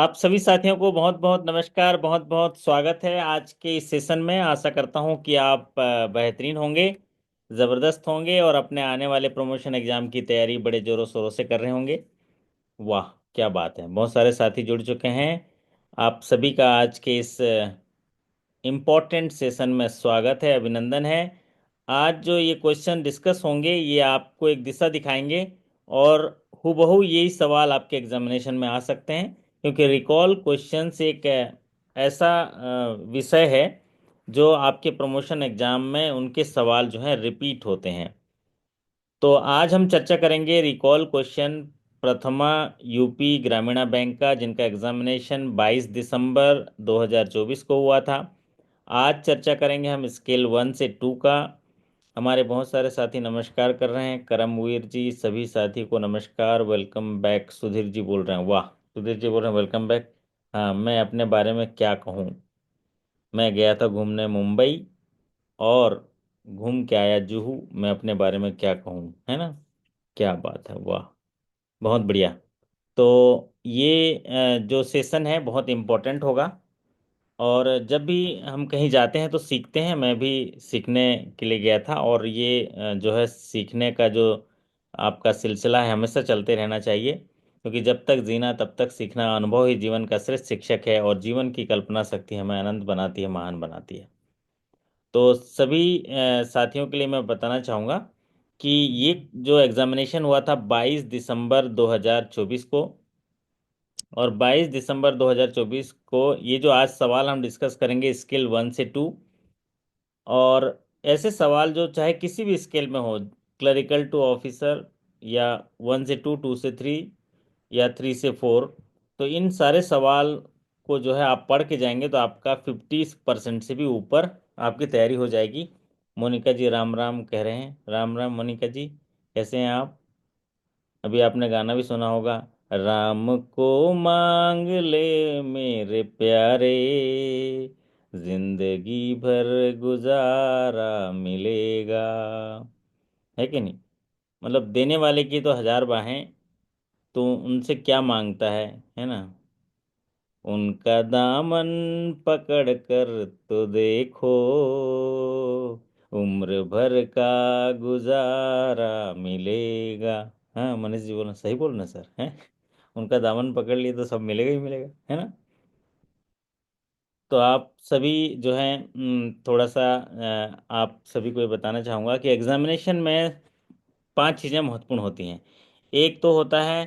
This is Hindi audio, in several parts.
आप सभी साथियों को बहुत बहुत नमस्कार, बहुत बहुत स्वागत है आज के इस सेशन में। आशा करता हूं कि आप बेहतरीन होंगे, ज़बरदस्त होंगे और अपने आने वाले प्रमोशन एग्जाम की तैयारी बड़े ज़ोरों शोरों से कर रहे होंगे। वाह, क्या बात है! बहुत सारे साथी जुड़ चुके हैं। आप सभी का आज के इस इम्पोर्टेंट सेशन में स्वागत है, अभिनंदन है। आज जो ये क्वेश्चन डिस्कस होंगे ये आपको एक दिशा दिखाएंगे और हूबहू यही सवाल आपके एग्जामिनेशन में आ सकते हैं, क्योंकि रिकॉल क्वेश्चंस एक ऐसा विषय है जो आपके प्रमोशन एग्जाम में उनके सवाल जो हैं रिपीट होते हैं। तो आज हम चर्चा करेंगे रिकॉल क्वेश्चन प्रथमा यूपी ग्रामीण बैंक का, जिनका एग्जामिनेशन 22 दिसंबर 2024 को हुआ था। आज चर्चा करेंगे हम स्केल 1 से 2 का। हमारे बहुत सारे साथी नमस्कार कर रहे हैं। करमवीर जी, सभी साथी को नमस्कार, वेलकम बैक। सुधीर जी बोल रहे हैं, वाह, सुधीर जी बोल रहे हैं वेलकम बैक। हाँ, मैं अपने बारे में क्या कहूँ। मैं गया था घूमने मुंबई और घूम के आया जुहू। मैं अपने बारे में क्या कहूँ, है ना? क्या बात है, वाह, बहुत बढ़िया। तो ये जो सेशन है बहुत इम्पोर्टेंट होगा। और जब भी हम कहीं जाते हैं तो सीखते हैं। मैं भी सीखने के लिए गया था और ये जो है सीखने का जो आपका सिलसिला है हमेशा चलते रहना चाहिए, क्योंकि जब तक जीना तब तक सीखना। अनुभव ही जीवन का श्रेष्ठ शिक्षक है और जीवन की कल्पना शक्ति हमें अनंत बनाती है, महान बनाती है। तो सभी साथियों के लिए मैं बताना चाहूँगा कि ये जो एग्जामिनेशन हुआ था 22 दिसंबर 2024 को, और 22 दिसंबर 2024 को ये जो आज सवाल हम डिस्कस करेंगे स्केल 1 से 2। और ऐसे सवाल जो चाहे किसी भी स्केल में हो, क्लरिकल टू ऑफिसर, या 1 से 2, 2 से 3, या 3 से 4, तो इन सारे सवाल को जो है आप पढ़ के जाएंगे तो आपका 50% से भी ऊपर आपकी तैयारी हो जाएगी। मोनिका जी राम राम कह रहे हैं, राम राम मोनिका जी, कैसे हैं आप? अभी आपने गाना भी सुना होगा, राम को मांग ले मेरे प्यारे, जिंदगी भर गुजारा मिलेगा। है कि नहीं? मतलब देने वाले की तो हजार बाहें, तो उनसे क्या मांगता है ना? उनका दामन पकड़ कर तो देखो, उम्र भर का गुजारा मिलेगा। हाँ, मनीष जी बोलना सही, बोलना सर है। उनका दामन पकड़ लिए तो सब मिलेगा ही मिलेगा, है ना? तो आप सभी जो हैं थोड़ा सा आप सभी को ये बताना चाहूँगा कि एग्जामिनेशन में 5 चीज़ें महत्वपूर्ण होती हैं। एक तो होता है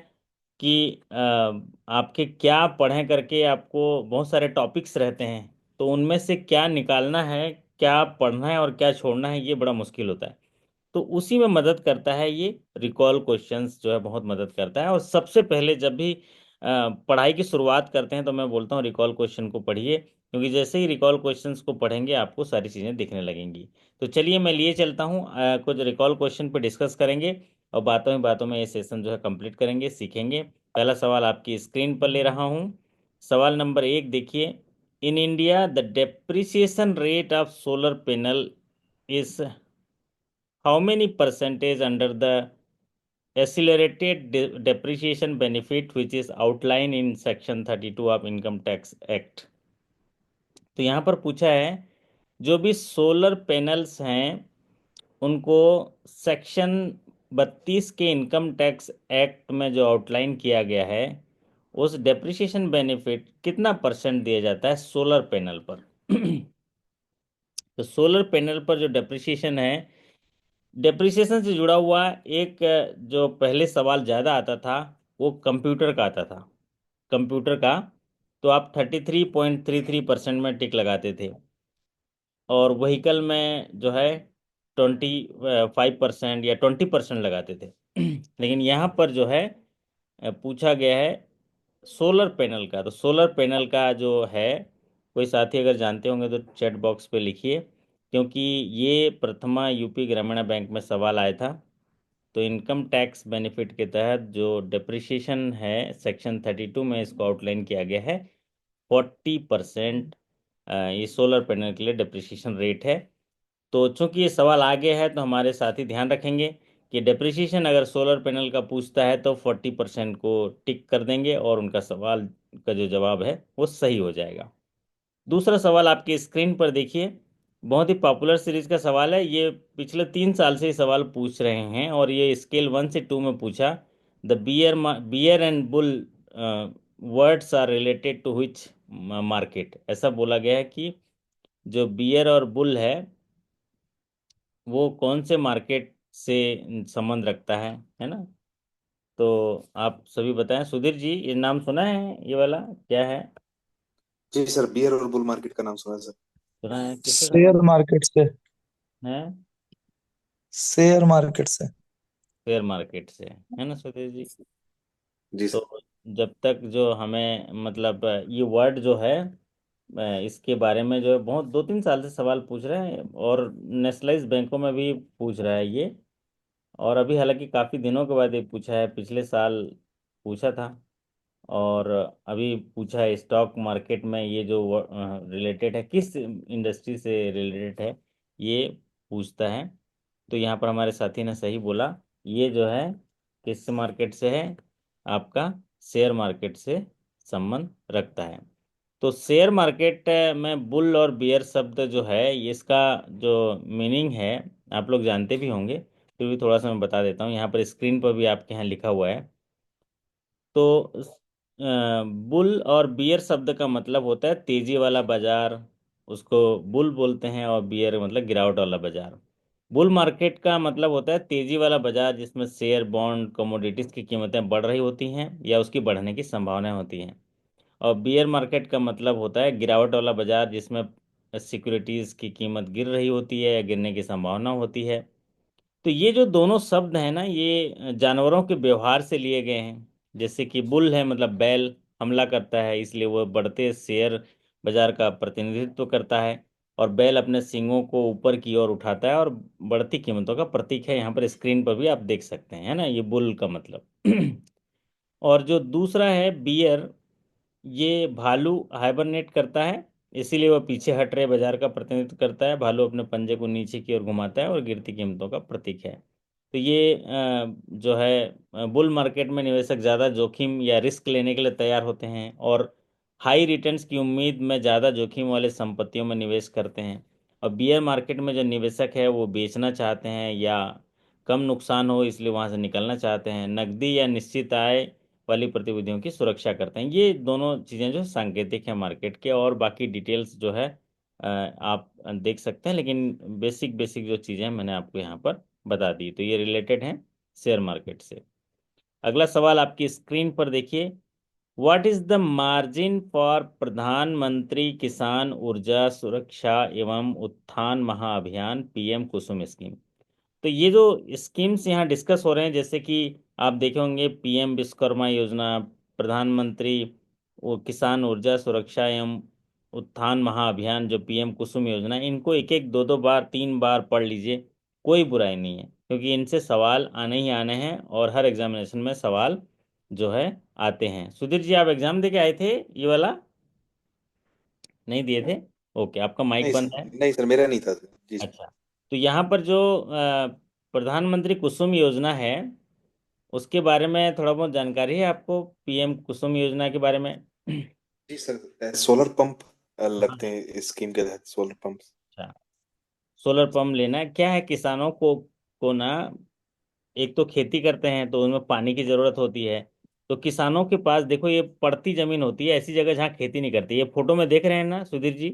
कि आपके क्या पढ़ें करके, आपको बहुत सारे टॉपिक्स रहते हैं, तो उनमें से क्या निकालना है, क्या पढ़ना है और क्या छोड़ना है, ये बड़ा मुश्किल होता है। तो उसी में मदद करता है ये रिकॉल क्वेश्चंस, जो है बहुत मदद करता है। और सबसे पहले जब भी पढ़ाई की शुरुआत करते हैं तो मैं बोलता हूँ रिकॉल क्वेश्चन को पढ़िए, क्योंकि जैसे ही रिकॉल क्वेश्चंस को पढ़ेंगे आपको सारी चीज़ें दिखने लगेंगी। तो चलिए मैं लिए चलता हूँ, कुछ रिकॉल क्वेश्चन पे डिस्कस करेंगे और बातों ही बातों में ये सेशन जो है कंप्लीट करेंगे, सीखेंगे। पहला सवाल आपकी स्क्रीन पर ले रहा हूँ। सवाल नंबर 1 देखिए। In India the depreciation rate of solar panel is how many percentage under the accelerated depreciation benefit which is outlined in section 32 of income tax act? तो यहाँ पर पूछा है जो भी सोलर पैनल्स हैं उनको सेक्शन 32 के इनकम टैक्स एक्ट में जो आउटलाइन किया गया है, उस डेप्रिसिएशन बेनिफिट कितना परसेंट दिया जाता है सोलर पैनल पर? तो सोलर पैनल पर जो डेप्रिसिएशन है, डेप्रिसिएशन से जुड़ा हुआ एक जो पहले सवाल ज़्यादा आता था वो कंप्यूटर का आता था, कंप्यूटर का। तो आप 33.33% में टिक लगाते थे, और व्हीकल में जो है 25% या 20% लगाते थे। लेकिन यहाँ पर जो है पूछा गया है सोलर पैनल का। तो सोलर पैनल का जो है, कोई साथी अगर जानते होंगे तो चैट बॉक्स पे लिखिए, क्योंकि ये प्रथमा यूपी ग्रामीण बैंक में सवाल आया था। तो इनकम टैक्स बेनिफिट के तहत जो डेप्रिसिएशन है सेक्शन 32 में इसको आउटलाइन किया गया है, 40% ये सोलर पैनल के लिए डेप्रिसिएशन रेट है। तो चूंकि ये सवाल आगे है तो हमारे साथी ध्यान रखेंगे कि डेप्रिसिएशन अगर सोलर पैनल का पूछता है तो 40% को टिक कर देंगे और उनका सवाल का जो जवाब है वो सही हो जाएगा। दूसरा सवाल आपकी स्क्रीन पर देखिए, बहुत ही पॉपुलर सीरीज का सवाल है ये। पिछले 3 साल से ये सवाल पूछ रहे हैं और ये स्केल 1 से 2 में पूछा। The bear and bull words are related to which market. ऐसा बोला गया है कि जो बियर और बुल है वो कौन से मार्केट से संबंध रखता है ना। तो आप सभी बताएं। सुधीर जी, ये नाम सुना है, ये वाला क्या है? जी सर, बियर और बुल मार्केट का नाम सुना है सर। सुना है, किससे शेयर संबंध मार्केट से। है? शेयर मार्केट से। शेयर मार्केट से, है ना सुधीर जी? जी सर। तो जब तक जो हमें मतलब ये वर्ड जो है इसके बारे में जो है बहुत 2-3 साल से सवाल पूछ रहे हैं और नेशनलाइज बैंकों में भी पूछ रहा है ये। और अभी हालांकि काफ़ी दिनों के बाद ये पूछा है, पिछले साल पूछा था और अभी पूछा है। स्टॉक मार्केट में ये जो रिलेटेड है, किस इंडस्ट्री से रिलेटेड है ये पूछता है। तो यहाँ पर हमारे साथी ने सही बोला, ये जो है किस मार्केट से है, आपका शेयर मार्केट से संबंध रखता है। तो शेयर मार्केट में बुल और बियर शब्द जो है ये इसका जो मीनिंग है आप लोग जानते भी होंगे, फिर भी थोड़ा सा मैं बता देता हूँ। यहाँ पर स्क्रीन पर भी आपके यहाँ लिखा हुआ है। तो बुल और बियर शब्द का मतलब होता है तेजी वाला बाजार, उसको बुल बोलते हैं, और बियर मतलब गिरावट वाला बाजार। बुल मार्केट का मतलब होता है तेजी वाला बाजार जिसमें शेयर, बॉन्ड, कमोडिटीज की कीमतें बढ़ रही होती हैं या उसकी बढ़ने की संभावनाएं होती हैं। और बियर मार्केट का मतलब होता है गिरावट वाला बाजार जिसमें सिक्योरिटीज की कीमत गिर रही होती है या गिरने की संभावना होती है। तो ये जो दोनों शब्द हैं ना, ये जानवरों के व्यवहार से लिए गए हैं। जैसे कि बुल है मतलब बैल हमला करता है, इसलिए वो बढ़ते शेयर बाजार का प्रतिनिधित्व करता है। और बैल अपने सींगों को ऊपर की ओर उठाता है और बढ़ती कीमतों का प्रतीक है। यहाँ पर स्क्रीन पर भी आप देख सकते हैं, है ना, ये बुल का मतलब। और जो दूसरा है बियर, ये भालू हाइबरनेट करता है, इसीलिए वह पीछे हट रहे बाजार का प्रतिनिधित्व करता है। भालू अपने पंजे को नीचे की ओर घुमाता है और गिरती कीमतों का प्रतीक है। तो ये जो है बुल मार्केट में निवेशक ज़्यादा जोखिम या रिस्क लेने के लिए तैयार होते हैं और हाई रिटर्न्स की उम्मीद में ज़्यादा जोखिम वाले संपत्तियों में निवेश करते हैं। और बियर मार्केट में जो निवेशक है वो बेचना चाहते हैं या कम नुकसान हो इसलिए वहाँ से निकलना चाहते हैं। नकदी या निश्चित आय वाली प्रतिभूतियों की सुरक्षा करते हैं। ये दोनों चीज़ें जो सांकेतिक है मार्केट के, और बाकी डिटेल्स जो है आप देख सकते हैं, लेकिन बेसिक बेसिक जो चीज़ें हैं मैंने आपको यहाँ पर बता दी। तो ये रिलेटेड हैं शेयर मार्केट से। अगला सवाल आपकी स्क्रीन पर देखिए, what is the margin for प्रधानमंत्री किसान ऊर्जा सुरक्षा एवं उत्थान महाअभियान पीएम कुसुम स्कीम। तो ये जो स्कीम्स यहाँ डिस्कस हो रहे हैं, जैसे कि आप देखे होंगे पीएम विश्वकर्मा योजना, प्रधानमंत्री वो किसान ऊर्जा सुरक्षा एवं उत्थान महाअभियान जो पीएम कुसुम योजना, इनको एक एक दो दो बार 3 बार पढ़ लीजिए, कोई बुराई नहीं है, क्योंकि इनसे सवाल आने ही आने हैं और हर एग्जामिनेशन में सवाल जो है आते हैं। सुधीर जी, आप एग्जाम दे के आए थे ये वाला? नहीं दिए थे? ओके, आपका माइक नहीं बंद है। सर, नहीं सर, मेरा नहीं था सर। जी सर। अच्छा। तो यहाँ पर जो प्रधानमंत्री कुसुम योजना है उसके बारे में थोड़ा बहुत जानकारी है आपको, पीएम कुसुम योजना के बारे में? जी सर, सोलर पंप हाँ। लगते हैं इस स्कीम के तहत, सोलर पंप। अच्छा, सोलर पंप लेना है क्या है किसानों को ना, एक तो खेती करते हैं तो उनमें पानी की जरूरत होती है। तो किसानों के पास देखो ये पड़ती जमीन होती है, ऐसी जगह जहाँ खेती नहीं करती, ये फोटो में देख रहे हैं ना सुधीर जी,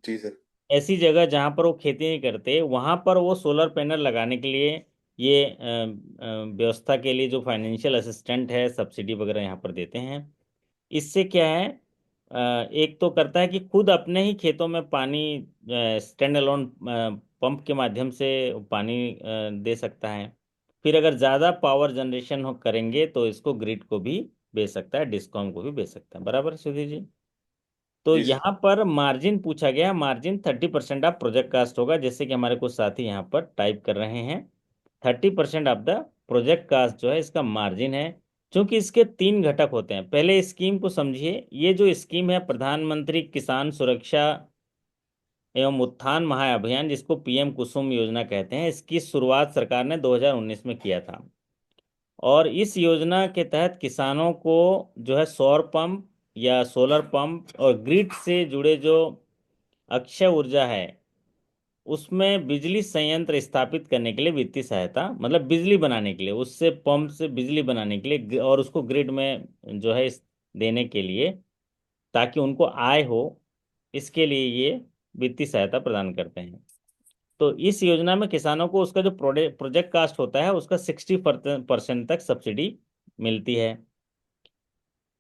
जी सर। ऐसी जगह जहाँ पर वो खेती नहीं करते वहाँ पर वो सोलर पैनल लगाने के लिए ये व्यवस्था के लिए जो फाइनेंशियल असिस्टेंट है सब्सिडी वगैरह यहाँ पर देते हैं। इससे क्या है, एक तो करता है कि खुद अपने ही खेतों में पानी स्टैंड अलोन पंप के माध्यम से पानी दे सकता है। फिर अगर ज़्यादा पावर जनरेशन हो करेंगे तो इसको ग्रिड को भी बेच सकता है, डिस्कॉम को भी बेच सकता है, बराबर सुधीर जी? तो जी सर। यहाँ पर मार्जिन पूछा गया, मार्जिन 30% ऑफ प्रोजेक्ट कास्ट होगा, जैसे कि हमारे कुछ साथी यहाँ पर टाइप कर रहे हैं। 30% ऑफ द प्रोजेक्ट कास्ट जो है इसका मार्जिन है। क्योंकि इसके 3 घटक होते हैं, पहले स्कीम को समझिए। ये जो स्कीम है प्रधानमंत्री किसान सुरक्षा एवं उत्थान महाअभियान, जिसको पीएम कुसुम योजना कहते हैं, इसकी शुरुआत सरकार ने 2019 में किया था। और इस योजना के तहत किसानों को जो है सौर पंप या सोलर पंप और ग्रिड से जुड़े जो अक्षय ऊर्जा है उसमें बिजली संयंत्र स्थापित करने के लिए वित्तीय सहायता, मतलब बिजली बनाने के लिए, उससे पंप से बिजली बनाने के लिए और उसको ग्रिड में जो है देने के लिए, ताकि उनको आय हो, इसके लिए ये वित्तीय सहायता प्रदान करते हैं। तो इस योजना में किसानों को उसका जो प्रोजेक्ट कास्ट होता है उसका 60% तक सब्सिडी मिलती है।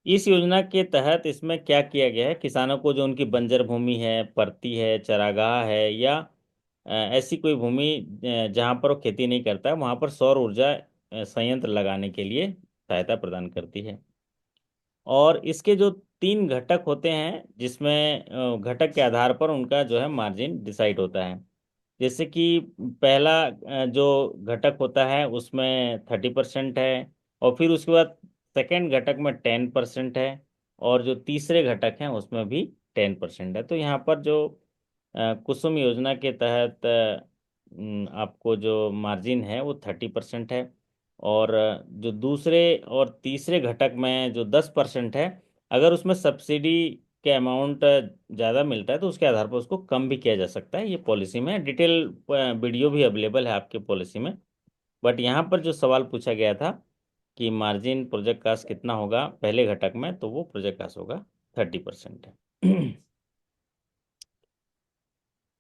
इस योजना के तहत इसमें क्या किया गया है, किसानों को जो उनकी बंजर भूमि है, परती है, चरागाह है, या ऐसी कोई भूमि जहाँ पर वो खेती नहीं करता है, वहाँ पर सौर ऊर्जा संयंत्र लगाने के लिए सहायता प्रदान करती है। और इसके जो 3 घटक होते हैं, जिसमें घटक के आधार पर उनका जो है मार्जिन डिसाइड होता है। जैसे कि पहला जो घटक होता है उसमें 30% है, और फिर उसके बाद सेकेंड घटक में 10% है, और जो तीसरे घटक हैं उसमें भी 10% है। तो यहाँ पर जो कुसुम योजना के तहत आपको जो मार्जिन है वो 30% है, और जो दूसरे और तीसरे घटक में जो 10% है, अगर उसमें सब्सिडी के अमाउंट ज़्यादा मिलता है तो उसके आधार पर उसको कम भी किया जा सकता है। ये पॉलिसी में डिटेल वीडियो भी अवेलेबल है आपके पॉलिसी में। बट यहाँ पर जो सवाल पूछा गया था कि मार्जिन प्रोजेक्ट कास्ट कितना होगा पहले घटक में, तो वो प्रोजेक्ट कास्ट होगा 30% है।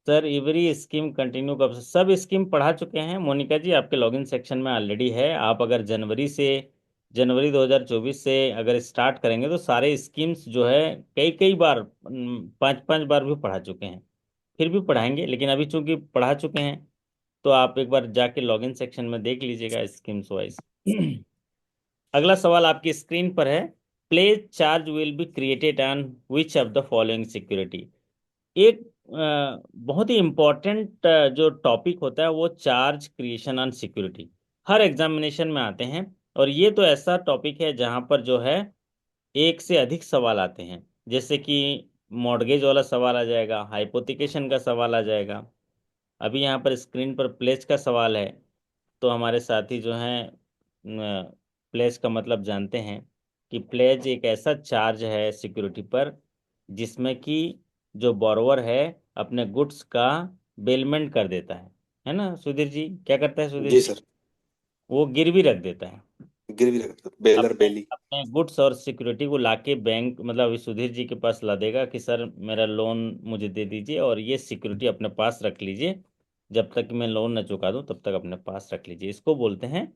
सर एवरी स्कीम कंटिन्यू कब से? सब स्कीम पढ़ा चुके हैं मोनिका जी, आपके लॉगिन सेक्शन में ऑलरेडी है। आप अगर जनवरी 2024 से अगर स्टार्ट करेंगे तो सारे स्कीम्स जो है कई कई बार, 5 5 बार भी पढ़ा चुके हैं। फिर भी पढ़ाएंगे, लेकिन अभी चूंकि पढ़ा चुके हैं तो आप एक बार जाके लॉगिन सेक्शन में देख लीजिएगा स्कीम्स वाइज। अगला सवाल आपकी स्क्रीन पर है। Pledge charge will be created on which of the following security? एक बहुत ही इम्पोर्टेंट जो टॉपिक होता है वो चार्ज क्रिएशन ऑन सिक्योरिटी हर एग्जामिनेशन में आते हैं। और ये तो ऐसा टॉपिक है जहाँ पर जो है एक से अधिक सवाल आते हैं। जैसे कि मॉर्गेज वाला सवाल आ जाएगा, हाइपोथिकेशन का सवाल आ जाएगा। अभी यहाँ पर स्क्रीन पर प्लेज का सवाल है, तो हमारे साथी जो हैं प्लेज का मतलब जानते हैं कि प्लेज एक ऐसा चार्ज है सिक्योरिटी पर जिसमें कि जो बोरोवर है अपने गुड्स का बेलमेंट कर देता है ना सुधीर जी? क्या करता है सुधीर जी जी? सर। वो गिरवी रख देता है गिरवी रखता बेलर अपने बेली। अपने गुड्स और सिक्योरिटी को लाके बैंक, मतलब अभी सुधीर जी के पास ला देगा कि सर मेरा लोन मुझे दे दीजिए और ये सिक्योरिटी अपने पास रख लीजिए, जब तक कि मैं लोन न चुका दूं तब तक अपने पास रख लीजिए। इसको बोलते हैं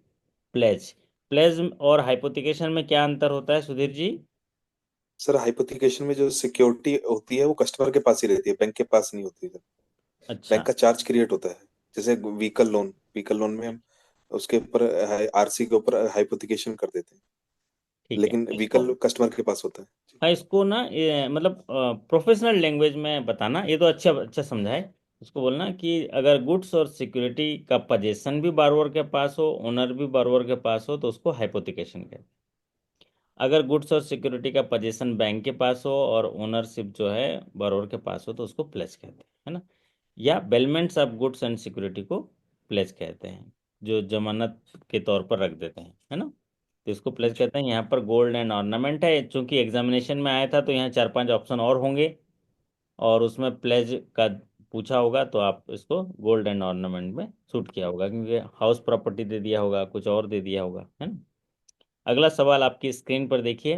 प्लेज। प्लेज और हाइपोथिकेशन में क्या अंतर होता है सुधीर जी? सर हाइपोथिकेशन में जो सिक्योरिटी होती है वो कस्टमर के पास ही रहती है, बैंक के पास नहीं होती है। अच्छा। बैंक का चार्ज क्रिएट होता है। जैसे व्हीकल लोन में हम उसके ऊपर आरसी के ऊपर हाइपोथिकेशन कर देते हैं, ठीक है लेकिन इसको, व्हीकल कस्टमर के पास होता है। हाँ इसको ना मतलब प्रोफेशनल लैंग्वेज में बताना, ये तो अच्छा अच्छा समझा है। उसको बोलना कि अगर गुड्स और सिक्योरिटी का पोजेशन भी बारोवर के पास हो, ओनर भी बारोवर के पास हो, तो उसको हाइपोथिकेशन कहते हैं। अगर गुड्स और सिक्योरिटी का पोजीशन बैंक के पास हो और ओनरशिप जो है बरोर के पास हो तो उसको प्लेज कहते हैं, है ना? या बेलमेंट्स ऑफ गुड्स एंड सिक्योरिटी को प्लेज कहते हैं, जो जमानत के तौर पर रख देते हैं, है ना? तो इसको प्लेज जी कहते हैं। यहाँ पर गोल्ड एंड ऑर्नामेंट है, चूंकि एग्जामिनेशन में आया था तो यहाँ 4 5 ऑप्शन और होंगे, और उसमें प्लेज का पूछा होगा तो आप इसको गोल्ड एंड ऑर्नामेंट में सूट किया होगा, क्योंकि हाउस प्रॉपर्टी दे दिया होगा, कुछ और दे दिया होगा, है ना? अगला सवाल आपकी स्क्रीन पर देखिए।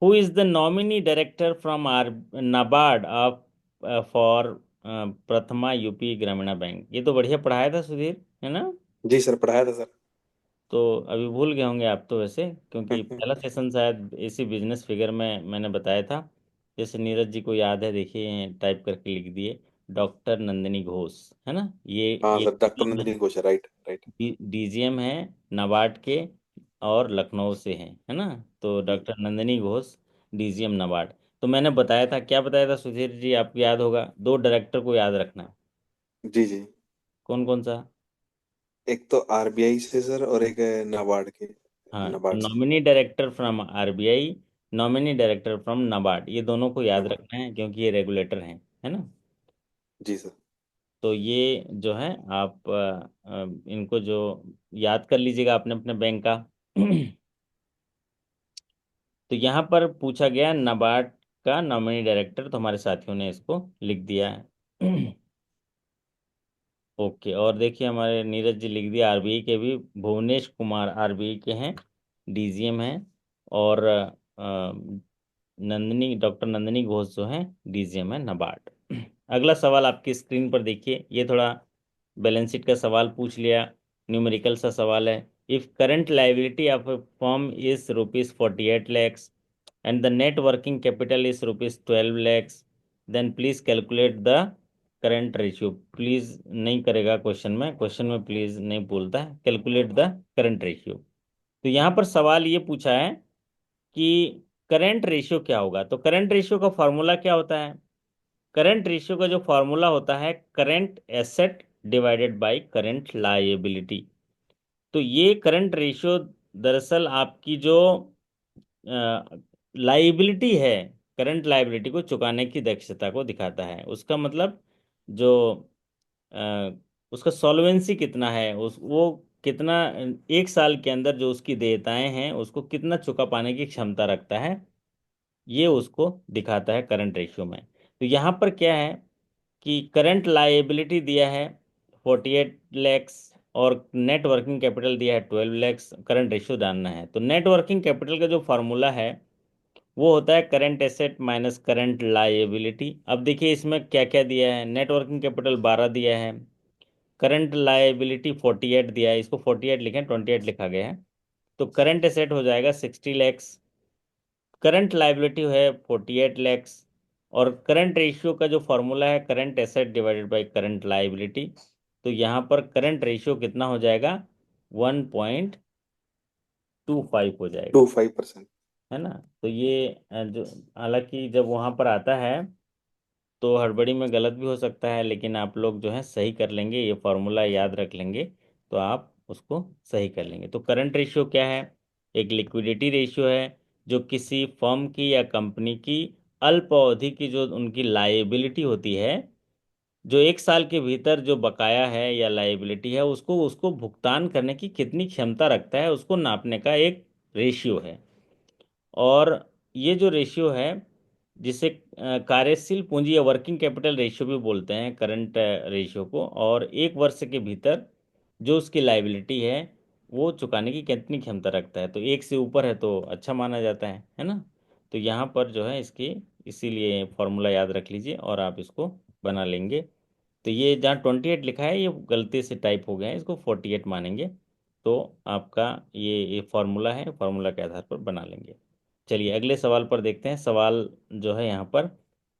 Who is the nominee director from R NABARD of for Prathama UP Gramin bank? ये तो बढ़िया पढ़ाया था सुधीर, है ना? जी सर, पढ़ाया था सर। तो अभी भूल गए होंगे आप तो वैसे, क्योंकि पहला सेशन शायद इसी बिजनेस फिगर में मैंने बताया था। जैसे नीरज जी को याद है, देखिए टाइप करके लिख दिए, डॉक्टर नंदिनी घोष, है ना? हाँ ये sir, doctor Nandini Ghosh, right right. DGM है नाबार्ड के, और लखनऊ से हैं, है ना? तो जी डॉक्टर नंदिनी घोष, डीजीएम नाबार्ड। तो मैंने बताया था, क्या बताया था सुधीर जी, आपको याद होगा, 2 डायरेक्टर को याद रखना है। जी जी। कौन कौन सा? एक तो आरबीआई से सर, और एक है नाबार्ड के। हाँ, नाबार्ड से। Nominee director from RBI, nominee director from NABARD, ये दोनों को याद नाबार्ड। रखना है क्योंकि ये रेगुलेटर हैं, है ना? जी सर। तो ये जो है आप इनको जो याद कर लीजिएगा अपने अपने बैंक का। तो यहाँ पर पूछा गया नाबार्ड का नॉमिनी डायरेक्टर, तो हमारे साथियों ने इसको लिख दिया है। ओके, और देखिए हमारे नीरज जी लिख दिया आरबीआई के भी, भुवनेश कुमार आरबीआई के हैं, डीजीएम हैं। और नंदिनी, डॉक्टर नंदिनी घोष जो है डीजीएम है नाबार्ड। अगला सवाल आपकी स्क्रीन पर देखिए, ये थोड़ा बैलेंस शीट का सवाल पूछ लिया, न्यूमेरिकल सा सवाल है। If current liability of A firm is ₹48 lakhs and the net working capital is ₹12 lakhs, then please calculate the current ratio. Please नहीं करेगा क्वेश्चन में, क्वेश्चन में प्लीज नहीं बोलता है, कैलकुलेट द करंट रेशियो। तो यहाँ पर सवाल ये पूछा है कि करंट रेशियो क्या होगा। तो करंट रेशियो का फॉर्मूला क्या होता है? करंट रेशियो का जो फॉर्मूला होता है, current asset divided by current liability. तो ये करंट रेशियो दरअसल आपकी जो लाइबिलिटी है, करंट लाइबिलिटी को चुकाने की दक्षता को दिखाता है। उसका मतलब जो अ, उसका सॉल्वेंसी कितना है, उस वो कितना एक साल के अंदर जो उसकी देयताएं हैं उसको कितना चुका पाने की क्षमता रखता है, ये उसको दिखाता है करंट रेशियो में। तो यहाँ पर क्या है कि करंट लायबिलिटी दिया है 48 lakhs और नेट वर्किंग कैपिटल दिया है 12 lakhs, करंट रेशियो जानना है। तो नेट वर्किंग कैपिटल का जो फॉर्मूला है वो होता है current asset minus current liability. अब देखिए इसमें क्या क्या दिया है, नेट वर्किंग कैपिटल 12 दिया है, करंट लायबिलिटी 48 दिया है, इसको 48 लिखें, 28 लिखा गया है। तो करंट एसेट हो जाएगा 60 lakhs, करंट लाइबिलिटी है 48 lakhs, और करंट रेशियो का जो फॉर्मूला है current asset divided by current liability. तो यहाँ पर करंट रेशियो कितना हो जाएगा? 1.25 हो जाएगा, 25%। है ना। तो ये जो हालांकि जब वहाँ पर आता है तो हड़बड़ी में गलत भी हो सकता है, लेकिन आप लोग जो है सही कर लेंगे, ये फॉर्मूला याद रख लेंगे तो आप उसको सही कर लेंगे। तो करंट रेशियो क्या है? एक लिक्विडिटी रेशियो है जो किसी फर्म की या कंपनी की अल्प अवधि की जो उनकी लायबिलिटी होती है, जो एक साल के भीतर जो बकाया है या लायबिलिटी है उसको उसको भुगतान करने की कितनी क्षमता रखता है, उसको नापने का एक रेशियो है। और ये जो रेशियो है जिसे कार्यशील पूंजी या वर्किंग कैपिटल रेशियो भी बोलते हैं, करंट रेशियो को, और एक वर्ष के भीतर जो उसकी लाइबिलिटी है वो चुकाने की कितनी क्षमता रखता है। तो एक से ऊपर है तो अच्छा माना जाता है ना। तो यहाँ पर जो है इसकी, इसीलिए फॉर्मूला याद रख लीजिए और आप इसको बना लेंगे। तो ये जहाँ 28 लिखा है ये गलती से टाइप हो गया है, इसको 48 मानेंगे। तो आपका ये फॉर्मूला है, फॉर्मूला के आधार पर बना लेंगे। चलिए अगले सवाल पर देखते हैं। सवाल जो है यहाँ पर,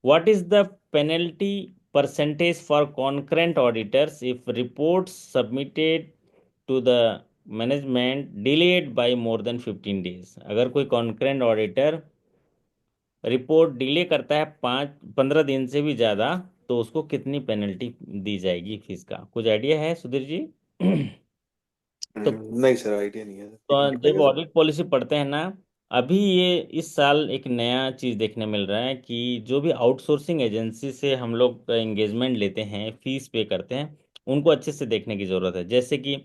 what is the penalty percentage for concurrent auditors if reports submitted to the management delayed by more than 15 days। अगर कोई कॉन्करेंट ऑडिटर रिपोर्ट डिले करता है 15 दिन से भी ज़्यादा, तो उसको कितनी पेनल्टी दी जाएगी फीस का? कुछ आइडिया है सुधीर जी? तो नहीं सर, आइडिया नहीं है, देखना तो जब पड़ेगा सर। ऑडिट पॉलिसी पढ़ते हैं ना, अभी ये इस साल एक नया चीज़ देखने मिल रहा है कि जो भी आउटसोर्सिंग एजेंसी से हम लोग एंगेजमेंट लेते हैं, फीस पे करते हैं, उनको अच्छे से देखने की ज़रूरत है। जैसे कि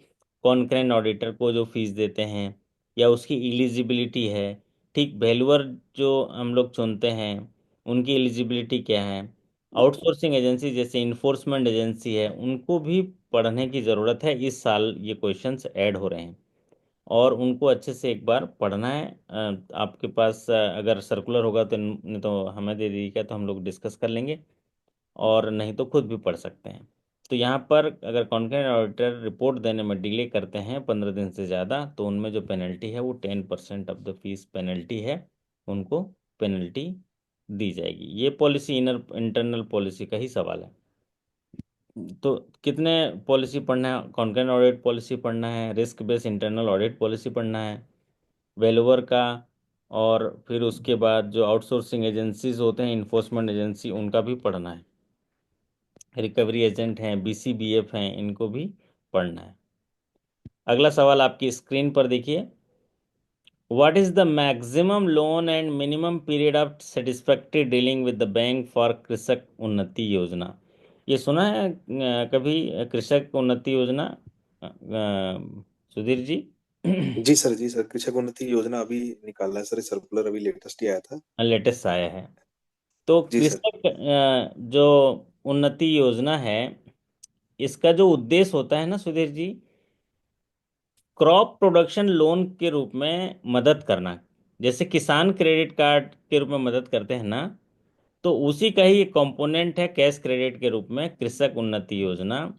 कॉन्करेंट ऑडिटर को जो फीस देते हैं या उसकी एलिजिबिलिटी है, ठीक वैल्यूअर जो हम लोग चुनते हैं उनकी एलिजिबिलिटी क्या है, आउटसोर्सिंग एजेंसी जैसे इन्फोर्समेंट एजेंसी है उनको भी पढ़ने की ज़रूरत है। इस साल ये क्वेश्चंस ऐड हो रहे हैं और उनको अच्छे से एक बार पढ़ना है। आपके पास अगर सर्कुलर होगा तो नहीं तो हमें दे दीजिएगा, तो हम लोग डिस्कस कर लेंगे, और नहीं तो खुद भी पढ़ सकते हैं। तो यहाँ पर अगर कॉन्करेंट ऑडिटर रिपोर्ट देने में डिले करते हैं 15 दिन से ज़्यादा, तो उनमें जो पेनल्टी है वो 10% ऑफ द फीस पेनल्टी है, उनको पेनल्टी दी जाएगी। ये पॉलिसी इंटरनल पॉलिसी का ही सवाल है। तो कितने पॉलिसी पढ़ना है? कॉन्करेंट ऑडिट पॉलिसी पढ़ना है, risk based internal audit policy पढ़ना है, वेलवर का, और फिर उसके बाद जो आउटसोर्सिंग एजेंसीज होते हैं, इन्फोर्समेंट एजेंसी, उनका भी पढ़ना है, रिकवरी एजेंट हैं, बीसीबीएफ हैं, इनको भी पढ़ना है। अगला सवाल आपकी स्क्रीन पर देखिए, what is the maximum loan and minimum period of satisfactory dealing with the bank for कृषक उन्नति योजना। ये सुना है कभी कृषक उन्नति योजना, सुधीर जी? जी सर, कृषक उन्नति योजना अभी निकाला है सर, सर्कुलर अभी लेटेस्ट ही आया था। लेटेस्ट आया है। तो जी सर। कृषक जो उन्नति योजना है, इसका जो उद्देश्य होता है ना Sudhir ji, crop production loan के रूप में मदद करना। जैसे किसान क्रेडिट कार्ड के रूप में मदद करते हैं ना, तो उसी का ही एक कंपोनेंट है कैश क्रेडिट के रूप में कृषक उन्नति योजना,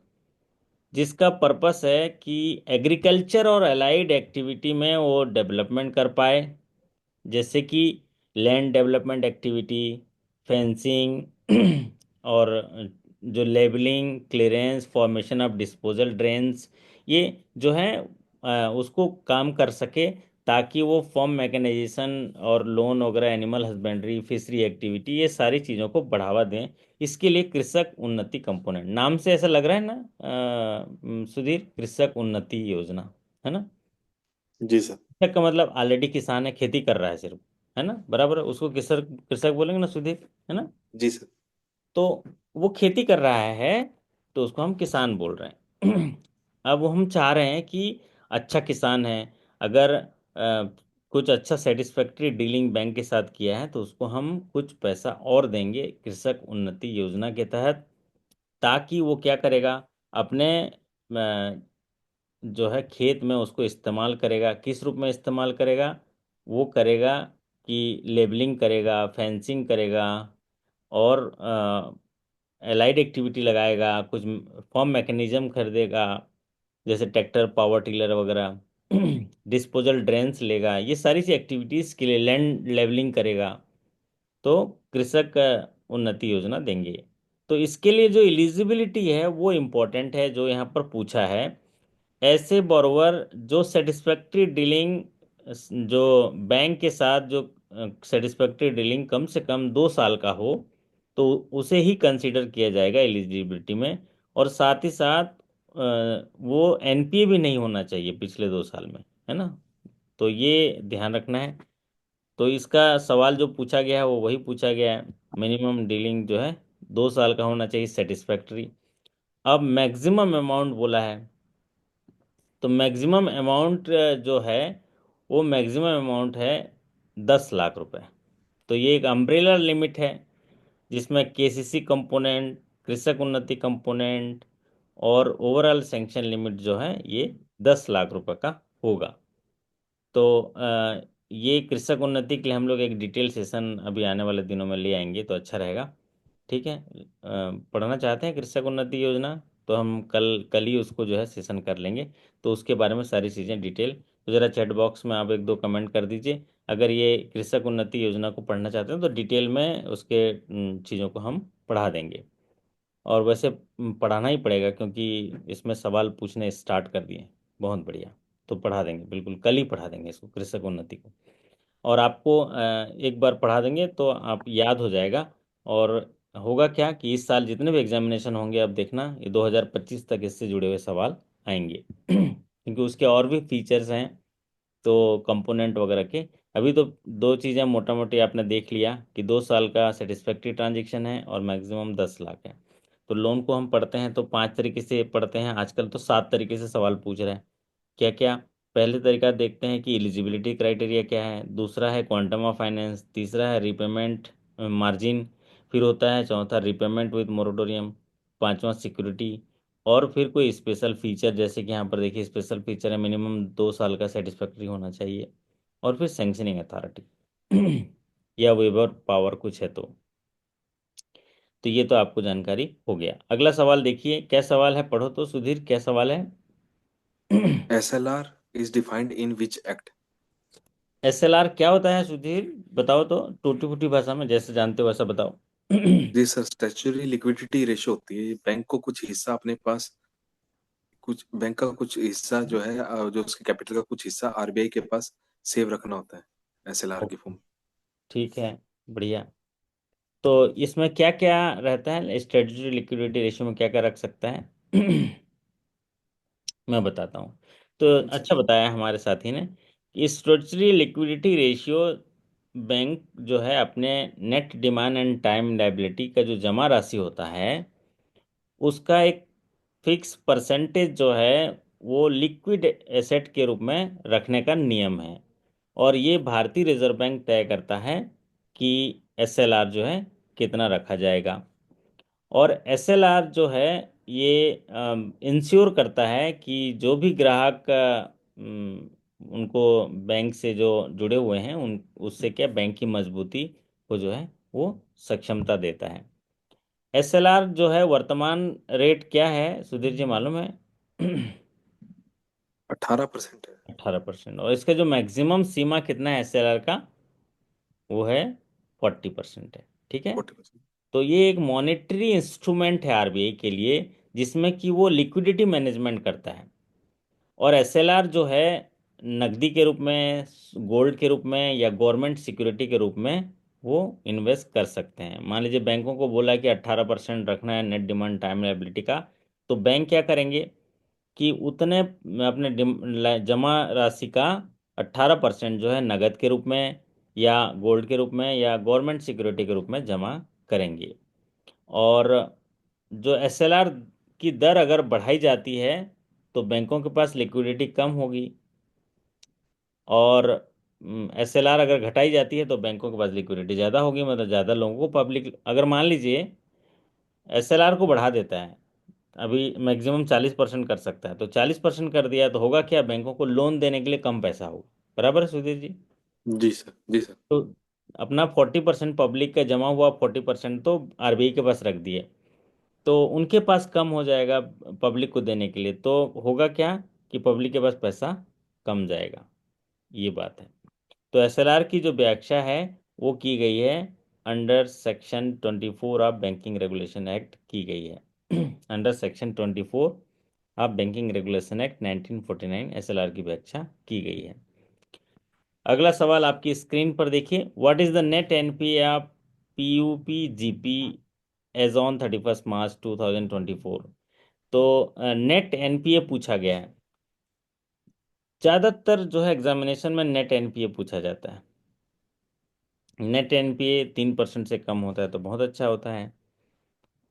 जिसका पर्पस है कि एग्रीकल्चर और अलाइड एक्टिविटी में वो डेवलपमेंट कर पाए। जैसे कि लैंड डेवलपमेंट एक्टिविटी, फेंसिंग और जो labelling, clearance, formation of disposal drains, ये जो है उसको काम कर सके, ताकि वो फार्म मैकेनाइजेशन और लोन वगैरह, एनिमल हस्बेंड्री, फिशरी एक्टिविटी, ये सारी चीज़ों को बढ़ावा दें। इसके लिए कृषक उन्नति कंपोनेंट, नाम से ऐसा लग रहा है ना सुधीर, कृषक उन्नति योजना, है ना? जी सर। कृषक का मतलब ऑलरेडी किसान है, खेती कर रहा है सिर्फ, है ना? बराबर है, उसको कृषक कृषक बोलेंगे ना सुधीर, है ना? जी सर। तो वो खेती कर रहा है, तो उसको हम किसान बोल रहे हैं। अब वो हम चाह रहे हैं कि अच्छा किसान है, अगर कुछ अच्छा सेटिस्फैक्ट्री डीलिंग बैंक के साथ किया है, तो उसको हम कुछ पैसा और देंगे कृषक उन्नति योजना के तहत, ताकि वो क्या करेगा, अपने जो है खेत में उसको इस्तेमाल करेगा। किस रूप में इस्तेमाल करेगा? वो करेगा कि लेबलिंग करेगा, फेंसिंग करेगा, और एलाइड एक्टिविटी लगाएगा, कुछ फॉर्म मैकेनिज्म खरीदेगा, जैसे ट्रैक्टर, पावर टिलर वगैरह, डिस्पोजल ड्रेन्स लेगा, ये सारी सी एक्टिविटीज़ के लिए लैंड लेवलिंग करेगा, तो कृषक उन्नति योजना देंगे। तो इसके लिए जो एलिजिबिलिटी है वो इम्पोर्टेंट है, जो यहाँ पर पूछा है। ऐसे बोरोवर जो सेटिस्फैक्ट्री डीलिंग, जो बैंक के साथ जो सेटिस्फैक्ट्री डीलिंग कम से कम 2 साल का हो, तो उसे ही कंसीडर किया जाएगा एलिजिबिलिटी में। और साथ ही साथ वो एनपीए भी नहीं होना चाहिए पिछले 2 साल में, है ना? तो ये ध्यान रखना है। तो इसका सवाल जो पूछा गया है वो वही पूछा गया है, मिनिमम डीलिंग जो है 2 साल का होना चाहिए सेटिस्फैक्ट्री। अब मैक्सिमम अमाउंट बोला है, तो मैक्सिमम अमाउंट जो है, वो मैक्सिमम अमाउंट है 10 लाख रुपए। तो ये एक अम्ब्रेला लिमिट है, जिसमें केसीसी कंपोनेंट, कृषक उन्नति कंपोनेंट और ओवरऑल सैंक्शन लिमिट जो है ये 10 लाख रुपए का होगा। तो ये कृषक उन्नति के लिए हम लोग एक डिटेल सेशन अभी आने वाले दिनों में ले आएंगे, तो अच्छा रहेगा। ठीक है, पढ़ना चाहते हैं कृषक उन्नति योजना, तो हम कल कल ही उसको जो है सेशन कर लेंगे। तो उसके बारे में सारी चीज़ें डिटेल, तो ज़रा चैट बॉक्स में आप 1-2 कमेंट कर दीजिए, अगर ये कृषक उन्नति योजना को पढ़ना चाहते हैं, तो डिटेल में उसके चीज़ों को हम पढ़ा देंगे। और वैसे पढ़ाना ही पड़ेगा, क्योंकि इसमें सवाल पूछने स्टार्ट कर दिए। बहुत बढ़िया। तो पढ़ा देंगे, बिल्कुल कल ही पढ़ा देंगे इसको, कृषक उन्नति को। और आपको एक बार पढ़ा देंगे तो आप याद हो जाएगा। और होगा क्या कि इस साल जितने भी एग्जामिनेशन होंगे, अब देखना ये 2025 तक इससे जुड़े हुए सवाल आएंगे। क्योंकि उसके और भी फीचर्स हैं, तो कंपोनेंट वगैरह के। अभी तो दो चीज़ें मोटा मोटी आपने देख लिया कि 2 साल का सेटिस्फैक्ट्री ट्रांजेक्शन है और मैक्सिमम 10 लाख है। तो लोन को हम पढ़ते हैं तो 5 तरीके से पढ़ते हैं, आजकल तो 7 तरीके से सवाल पूछ रहे हैं। क्या क्या? पहले तरीका देखते हैं कि एलिजिबिलिटी क्राइटेरिया क्या है, दूसरा है क्वांटम ऑफ फाइनेंस, तीसरा है रिपेमेंट मार्जिन, फिर होता है चौथा रिपेमेंट विद मोरेटोरियम, पांचवा सिक्योरिटी, और फिर कोई स्पेशल फीचर, जैसे कि यहाँ पर देखिए स्पेशल फीचर है मिनिमम 2 साल का सेटिस्फैक्ट्री होना चाहिए, और फिर सैंक्शनिंग अथॉरिटी या वेवर पावर कुछ है तो ये तो आपको जानकारी हो गया। अगला सवाल देखिए, क्या सवाल है, पढ़ो तो सुधीर, क्या सवाल है? SLR is defined in which act? SLR क्या होता है सुधीर, बताओ तो, टूटी फूटी भाषा में जैसे जानते हो वैसा बताओ। जी सर, स्टैच्यूटरी लिक्विडिटी रेशो होती है, बैंक को कुछ हिस्सा अपने पास, कुछ बैंक का कुछ हिस्सा जो है जो उसके कैपिटल का कुछ हिस्सा आरबीआई के पास सेव रखना होता है, एसएलआर की ओके, फॉर्म। ठीक है, बढ़िया। तो इसमें क्या क्या रहता है, स्ट्रेटजी लिक्विडिटी रेशियो में क्या क्या रख सकता है? मैं बताता हूँ। तो जी अच्छा बताया हमारे साथी ने कि स्ट्रेटजी लिक्विडिटी रेशियो, बैंक जो है अपने net demand and time liability का जो जमा राशि होता है, उसका एक फिक्स परसेंटेज जो है वो लिक्विड एसेट के रूप में रखने का नियम है। और ये भारतीय रिजर्व बैंक तय करता है कि एसएलआर जो है कितना रखा जाएगा। और एसएलआर जो है ये इंश्योर करता है कि जो भी ग्राहक उनको बैंक से जो जुड़े हुए हैं उन उससे क्या बैंक की मजबूती को जो है वो सक्षमता देता है। एसएलआर जो है वर्तमान रेट क्या है सुधीर जी मालूम है? 18% है। 18%। और इसका जो मैक्सिमम सीमा कितना है एसएलआर का, वो है 40% है। ठीक है। 40%। तो ये एक मॉनेटरी इंस्ट्रूमेंट है आरबीआई के लिए, जिसमें कि वो लिक्विडिटी मैनेजमेंट करता है। और एसएलआर जो है नकदी के रूप में, गोल्ड के रूप में या गवर्नमेंट सिक्योरिटी के रूप में वो इन्वेस्ट कर सकते हैं। मान लीजिए बैंकों को बोला कि 18% रखना है नेट डिमांड टाइम लायबिलिटी का, तो बैंक क्या करेंगे कि उतने अपने जमा राशि का 18% जो है नगद के रूप में या गोल्ड के रूप में या गवर्नमेंट सिक्योरिटी के रूप में जमा करेंगे। और जो एसएलआर की दर अगर बढ़ाई जाती है तो बैंकों के पास लिक्विडिटी कम होगी। और एसएलआर अगर घटाई जाती है तो बैंकों के पास लिक्विडिटी ज़्यादा होगी, मतलब ज़्यादा लोगों को पब्लिक अगर मान लीजिए एसएलआर को बढ़ा देता है, अभी मैक्सिमम 40% कर सकता है, तो 40% कर दिया तो होगा क्या, बैंकों को लोन देने के लिए कम पैसा होगा। बराबर है सुधीर जी? जी सर, जी सर। तो अपना 40% पब्लिक का जमा हुआ 40% तो आरबीआई के पास रख दिए, तो उनके पास कम हो जाएगा पब्लिक को देने के लिए, तो होगा क्या कि पब्लिक के पास पैसा कम जाएगा। ये बात है। तो एसएलआर की जो व्याख्या है वो की गई है under section 24 of banking regulation act की गई है। Under section 24 of banking regulation act 1949 SLR की व्याख्या की गई है। अगला सवाल आपकी स्क्रीन पर देखिए, what is the net NPA of PUP GB as on 31 March 2024? तो नेट एनपीए पूछा गया है। ज़्यादातर जो है एग्जामिनेशन में नेट एनपीए पूछा जाता है। नेट एनपीए 3% से कम होता है तो बहुत अच्छा होता है।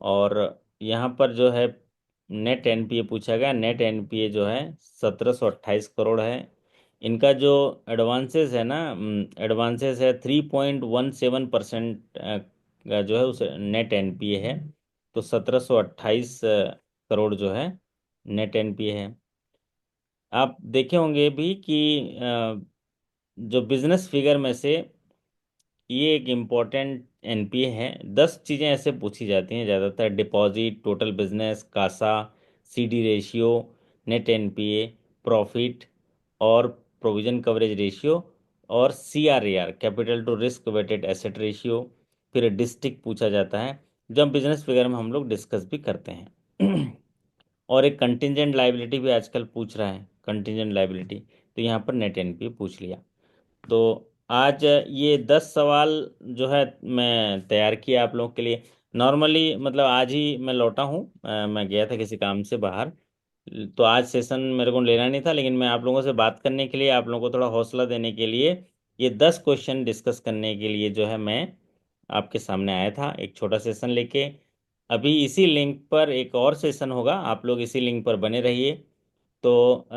और यहाँ पर जो है नेट एनपीए पूछा गया, नेट एनपीए जो है 1728 करोड़ है। इनका जो एडवांसेस है ना, एडवांसेस है 3.17% का जो है उस नेट एनपीए है। तो 1728 करोड़ जो है नेट एनपीए है। आप देखे होंगे भी कि जो बिजनेस फिगर में से ये एक इम्पॉर्टेंट एनपीए है। 10 चीज़ें ऐसे पूछी जाती हैं ज़्यादातर, deposit, total business, CASA, CD ratio, net NPA, profit और प्रोविजन कवरेज रेशियो, और CRAR, capital to risk weighted asset ratio. फिर डिस्ट्रिक्ट पूछा जाता है, जो हम बिजनेस फिगर में हम लोग डिस्कस भी करते हैं। और एक कंटिजेंट लाइबिलिटी भी आजकल पूछ रहा है, कंटिजेंट लाइबिलिटी, तो यहाँ पर नेट एनपीए पूछ लिया। तो आज ये 10 सवाल जो है मैं तैयार किया आप लोगों के लिए। नॉर्मली मतलब आज ही मैं लौटा हूँ, मैं गया था किसी काम से बाहर, तो आज सेशन मेरे को लेना नहीं था, लेकिन मैं आप लोगों से बात करने के लिए, आप लोगों को थोड़ा हौसला देने के लिए, ये 10 क्वेश्चन डिस्कस करने के लिए जो है मैं आपके सामने आया था एक छोटा सेशन लेके। अभी इसी लिंक पर एक और सेशन होगा, आप लोग इसी लिंक पर बने रहिए। तो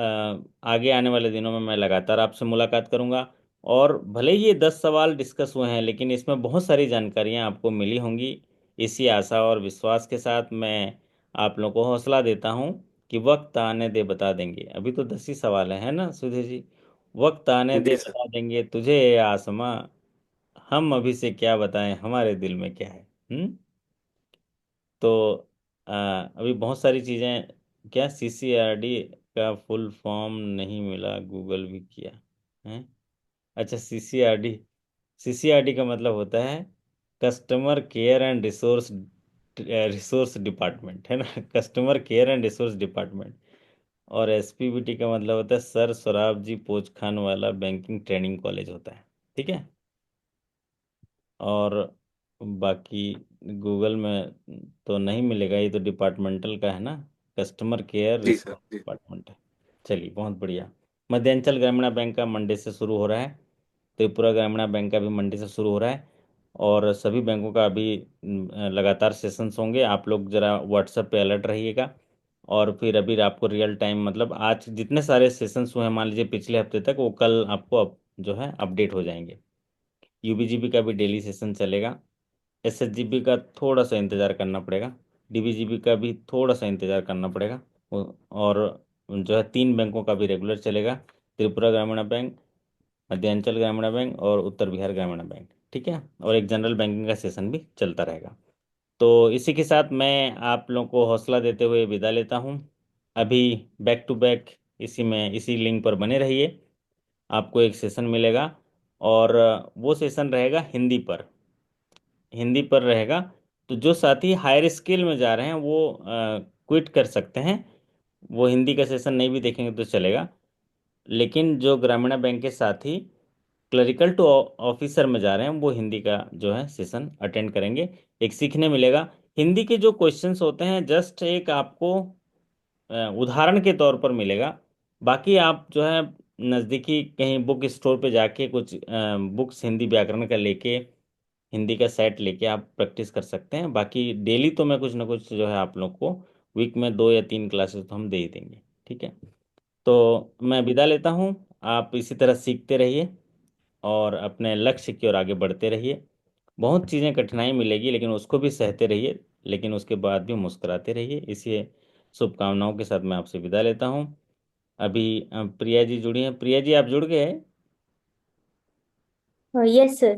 आगे आने वाले दिनों में मैं लगातार आपसे मुलाकात करूंगा। और भले ही ये 10 सवाल डिस्कस हुए हैं, लेकिन इसमें बहुत सारी जानकारियां आपको मिली होंगी। इसी आशा और विश्वास के साथ मैं आप लोगों को हौसला देता हूं कि वक्त आने दे बता देंगे। अभी तो 10 ही सवाल है ना सुधीर जी? वक्त आने दे जी सर। बता देंगे तुझे ये आसमां, हम अभी से क्या बताएं हमारे दिल में क्या है। तो अभी बहुत सारी चीज़ें, क्या सीसीआरडी का फुल फॉर्म नहीं मिला, गूगल भी किया है। अच्छा, सीसीआरडी, सीसीआरडी का मतलब होता है customer care and resource, resource department है ना। Customer care and resource department. और एसपीबीटी का मतलब होता है सर सोराब जी पोच खान वाला बैंकिंग ट्रेनिंग कॉलेज होता है। ठीक है। और बाकी गूगल में तो नहीं मिलेगा, ये तो डिपार्टमेंटल का है ना, कस्टमर केयर जी सर। रिसोर्स जी। डिपार्टमेंट है। चलिए बहुत बढ़िया। मध्यांचल ग्रामीण बैंक का मंडे से शुरू हो रहा है, त्रिपुरा ग्रामीण बैंक का भी मंडे से शुरू हो रहा है। और सभी बैंकों का अभी लगातार सेशंस होंगे। आप लोग ज़रा व्हाट्सएप पे अलर्ट रहिएगा। और फिर अभी आपको रियल टाइम मतलब आज जितने सारे सेशंस हुए हैं मान लीजिए पिछले हफ्ते तक, वो कल आपको जो है अपडेट हो जाएंगे। यूबीजीबी का भी डेली सेशन चलेगा। एसएचजीबी का थोड़ा सा इंतज़ार करना पड़ेगा। डीबीजीबी का भी थोड़ा सा इंतज़ार करना पड़ेगा। और जो है 3 बैंकों का भी रेगुलर चलेगा। त्रिपुरा ग्रामीण बैंक, मध्यांचल ग्रामीण बैंक और उत्तर बिहार ग्रामीण बैंक। ठीक है, और एक जनरल बैंकिंग का सेशन भी चलता रहेगा। तो इसी के साथ मैं आप लोगों को हौसला देते हुए विदा लेता हूँ। अभी बैक टू बैक इसी में इसी लिंक पर बने रहिए। आपको एक सेशन मिलेगा और वो सेशन रहेगा हिंदी पर। हिंदी पर रहेगा। तो जो साथी हायर स्केल में जा रहे हैं वो क्विट कर सकते हैं। वो हिंदी का सेशन नहीं भी देखेंगे तो चलेगा। लेकिन जो ग्रामीण बैंक के साथी क्लरिकल टू ऑफिसर में जा रहे हैं वो हिंदी का जो है सेशन अटेंड करेंगे। एक सीखने मिलेगा। हिंदी के जो क्वेश्चंस होते हैं जस्ट एक आपको उदाहरण के तौर पर मिलेगा। बाकी आप जो है नज़दीकी कहीं बुक स्टोर पे जाके कुछ बुक्स हिंदी व्याकरण का लेके, हिंदी का सेट लेके आप प्रैक्टिस कर सकते हैं। बाकी डेली तो मैं कुछ ना कुछ जो है आप लोग को वीक में 2 या 3 क्लासेस तो हम दे ही देंगे। ठीक है, तो मैं विदा लेता हूँ। आप इसी तरह सीखते रहिए और अपने लक्ष्य की ओर आगे बढ़ते रहिए। बहुत चीज़ें कठिनाई मिलेगी लेकिन उसको भी सहते रहिए, लेकिन उसके बाद भी मुस्कुराते रहिए। इसी शुभकामनाओं के साथ मैं आपसे विदा लेता हूँ। अभी प्रिया जी जुड़ी हैं। प्रिया जी आप जुड़ गए हैं? Yes sir.